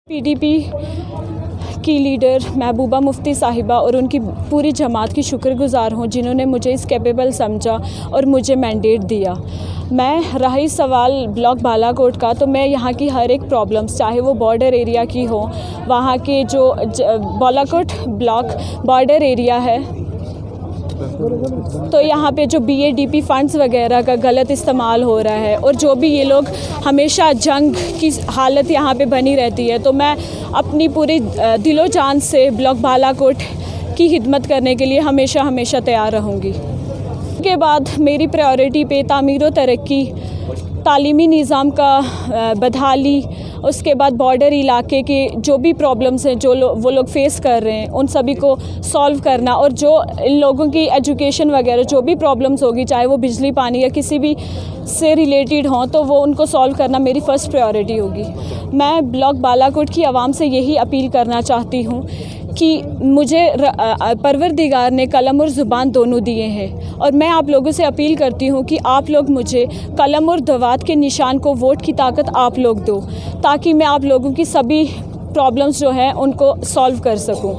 PDP की leader Mehbooba Mufti साहिबा और उनकी पूरी जमात की शुक्रगुजार हूँ जिन्होंने मुझे इस कैपेबल समझा और मुझे मैंडेट दिया। मैं रही सवाल ब्लॉक बालाकोट का, तो मैं यहाँ की हर एक प्रॉब्लम्स, चाहे वो बॉर्डर एरिया की हो, वहाँ के जो बालाकोट ब्लॉक बॉर्डर एरिया है, तो यहाँ पे जो बीएडीपी फंड्स वगैरह का गलत इस्तेमाल हो रहा है और जो भी ये लोग हमेशा जंग की हालत यहाँ पे बनी रहती है, तो मैं अपनी पूरी दिलो जान से ब्लॉक बालाकोट की खिदमत करने के लिए हमेशा तैयार रहूँगी। के बाद मेरी प्रायोरिटी पे तामीर व तरक्की, तालीमी निज़ाम का बदहाली, उसके बाद बॉर्डर इलाके के जो भी प्रॉब्लम्स हैं वो लोग फेस कर रहे हैं उन सभी को सॉल्व करना, और जो इन लोगों की एजुकेशन वगैरह जो भी प्रॉब्लम्स होगी, चाहे वो बिजली पानी या किसी भी से रिलेटेड हों, तो वो उनको सॉल्व करना मेरी फ़र्स्ट प्रायोरिटी होगी। मैं ब्लॉक बालाकोट की आवाम से यही अपील करना चाहती हूँ कि मुझे परवरदिगार ने कलम और ज़ुबान दोनों दिए हैं, और मैं आप लोगों से अपील करती हूँ कि आप लोग मुझे कलम और दवात के निशान को, वोट की ताकत आप लोग दो, ताकि मैं आप लोगों की सभी प्रॉब्लम्स जो हैं उनको सॉल्व कर सकूँ।